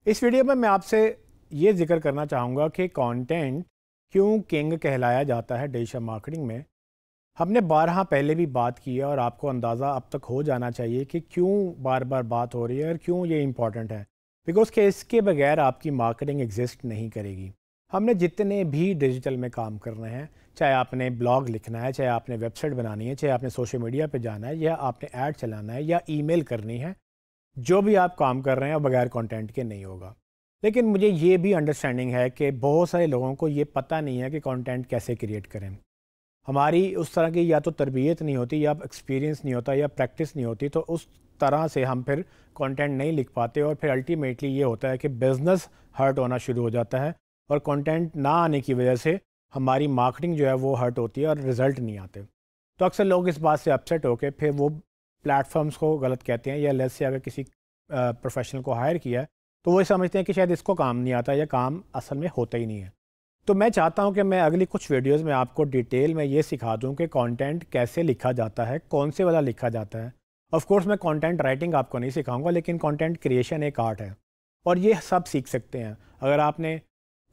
इस वीडियो में मैं आपसे ये जिक्र करना चाहूँगा कि कंटेंट क्यों किंग कहलाया जाता है डिजिटल मार्केटिंग में। हमने बारहा पहले भी बात की है और आपको अंदाज़ा अब तक हो जाना चाहिए कि क्यों बार बार बात हो रही है और क्यों ये इम्पॉर्टेंट है। बिकॉज कि इसके बगैर आपकी मार्केटिंग एग्जिस्ट नहीं करेगी। हमने जितने भी डिजिटल में काम करने हैं, चाहे आपने ब्लॉग लिखना है, चाहे आपने वेबसाइट बनानी है, चाहे आपने सोशल मीडिया पे जाना है, या आपने ऐड चलाना है, या ईमेल करनी है, जो भी आप काम कर रहे हैं बगैर कंटेंट के नहीं होगा। लेकिन मुझे ये भी अंडरस्टैंडिंग है कि बहुत सारे लोगों को ये पता नहीं है कि कंटेंट कैसे क्रिएट करें। हमारी उस तरह की या तो तरबियत नहीं होती, या एक्सपीरियंस नहीं होता, या प्रैक्टिस नहीं होती, तो उस तरह से हम फिर कंटेंट नहीं लिख पाते और फिर अल्टीमेटली ये होता है कि बिज़नेस हर्ट होना शुरू हो जाता है और कंटेंट ना आने की वजह से हमारी मार्केटिंग जो है वो हर्ट होती है और रिज़ल्ट नहीं आते। तो अक्सर लोग इस बात से अपसेट होकर फिर वो प्लेटफॉर्म्स को गलत कहते हैं, या लेस से अगर किसी प्रोफेशनल को हायर किया है तो वो समझते हैं कि शायद इसको काम नहीं आता या काम असल में होता ही नहीं है। तो मैं चाहता हूं कि मैं अगली कुछ वीडियोस में आपको डिटेल में ये सिखा दूं कि कंटेंट कैसे लिखा जाता है, कौन से वाला लिखा जाता है। ऑफ कोर्स मैं कंटेंट राइटिंग आपको नहीं सिखाऊंगा, लेकिन कंटेंट क्रिएशन एक आर्ट है और ये सब सीख सकते हैं। अगर आपने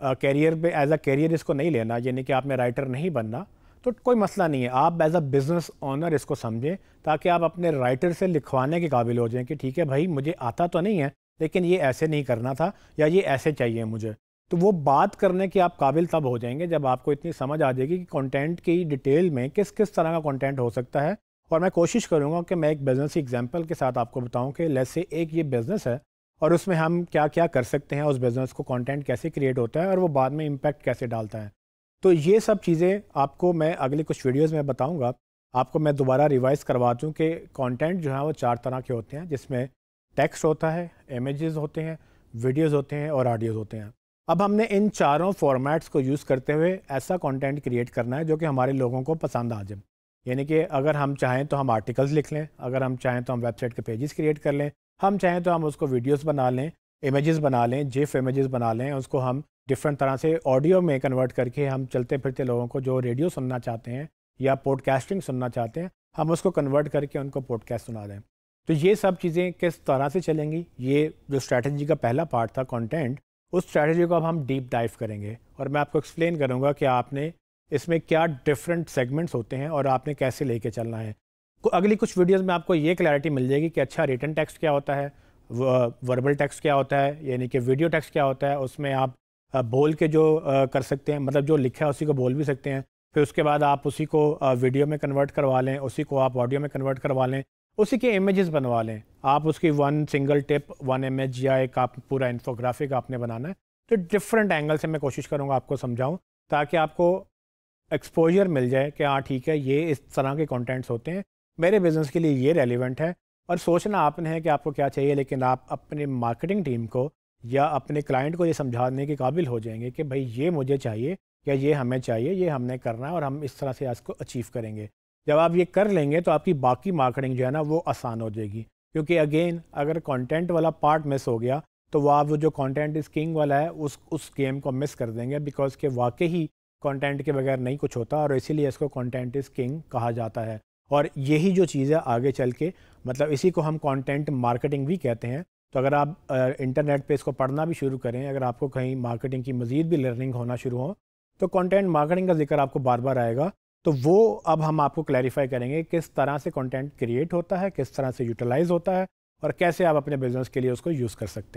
कैरियर पे एज अ कैरियर इसको नहीं लेना, यानी कि आपने राइटर नहीं बनना, तो कोई मसला नहीं है। आप एज अ बिज़नेस ओनर इसको समझें ताकि आप अपने राइटर से लिखवाने के काबिल हो जाएं कि ठीक है भाई, मुझे आता तो नहीं है लेकिन ये ऐसे नहीं करना था, या ये ऐसे चाहिए मुझे। तो वो बात करने के आप काबिल तब हो जाएंगे जब आपको इतनी समझ आ जाएगी कि कंटेंट की डिटेल में किस किस तरह का कंटेंट हो सकता है। और मैं कोशिश करूँगा कि मैं एक बिज़नेस एग्जांपल के साथ आपको बताऊं कि लेट्स से एक ये बिज़नेस है और उसमें हम क्या क्या कर सकते हैं, उस बिज़नेस को कंटेंट कैसे क्रिएट होता है और वो बाद में इम्पैक्ट कैसे डालता है। तो ये सब चीज़ें आपको मैं अगली कुछ वीडियोस में बताऊंगा। आपको मैं दोबारा रिवाइज करवा दूं कि कंटेंट जो है वो 4 तरह के होते हैं, जिसमें टेक्स्ट होता है, इमेजेस होते हैं, वीडियोस होते हैं और ऑडियोज़ होते हैं। अब हमने इन चारों फॉर्मेट्स को यूज़ करते हुए ऐसा कंटेंट क्रिएट करना है जो कि हमारे लोगों को पसंद आ जाए। यानी कि अगर हम चाहें तो हम आर्टिकल्स लिख लें, अगर हम चाहें तो हम वेबसाइट के पेजेस क्रिएट कर लें, हम चाहें तो हम उसको वीडियोस बना लें, इमेजेस बना लें, जिफ इमेजेस बना लें, उसको हम डिफरेंट तरह से ऑडियो में कन्वर्ट करके हम चलते फिरते लोगों को जो रेडियो सुनना चाहते हैं या पॉडकास्टिंग सुनना चाहते हैं, हम उसको कन्वर्ट करके उनको पॉडकास्ट सुना दें। तो ये सब चीज़ें किस तरह से चलेंगी, ये जो स्ट्रैटेजी का पहला पार्ट था कंटेंट, उस स्ट्रैटेजी को अब हम डीप डाइव करेंगे और मैं आपको एक्सप्लेन करूँगा कि आपने इसमें क्या डिफरेंट सेगमेंट्स होते हैं और आपने कैसे लेके चलना है। अगली कुछ वीडियोस में आपको ये क्लैरिटी मिल जाएगी कि अच्छा रिटन टेक्स्ट क्या होता है, वर्बल टेक्स्ट क्या होता है, यानी कि वीडियो टेक्स्ट क्या होता है। उसमें आप बोल के जो कर सकते हैं, मतलब जो लिखा है उसी को बोल भी सकते हैं। फिर उसके बाद आप उसी को वीडियो में कन्वर्ट करवा लें, उसी को आप ऑडियो में कन्वर्ट करवा लें, उसी के इमेजेस बनवा लें। आप उसकी one single tip, one image या एक आप पूरा इन्फोग्राफिक आपने बनाना है। तो डिफरेंट एंगल से मैं कोशिश करूँगा आपको समझाऊँ ताकि आपको एक्सपोजर मिल जाए कि हाँ ठीक है, ये इस तरह के कंटेंट्स होते हैं, मेरे बिज़नेस के लिए ये रेलिवेंट है। और सोचना आपने है कि आपको क्या चाहिए, लेकिन आप अपने मार्केटिंग टीम को या अपने क्लाइंट को ये समझाने के काबिल हो जाएंगे कि भाई ये मुझे चाहिए या ये हमें चाहिए, ये हमने करना है और हम इस तरह से इसको अचीव करेंगे। जब आप ये कर लेंगे तो आपकी बाकी मार्केटिंग जो है ना वो आसान हो जाएगी। क्योंकि अगेन अगर कंटेंट वाला पार्ट मिस हो गया तो वो आप जो कंटेंट इज किंग वाला है उस गेम को मिस कर देंगे, बिकॉज के वाकई ही कंटेंट के बगैर नहीं कुछ होता और इसीलिए इसको कंटेंट इज किंग कहा जाता है। और यही जो चीज़ है आगे चल के, मतलब इसी को हम कंटेंट मार्केटिंग भी कहते हैं। तो अगर आप इंटरनेट पे इसको पढ़ना भी शुरू करें, अगर आपको कहीं मार्केटिंग की मज़ीद भी लर्निंग होना शुरू हो, तो कंटेंट मार्केटिंग का जिक्र आपको बार बार आएगा। तो वो अब हम आपको क्लैरिफाई करेंगे किस तरह से कंटेंट क्रिएट होता है, किस तरह से यूटिलाइज होता है और कैसे आप अपने बिजनेस के लिए उसको यूज़ कर सकते हैं।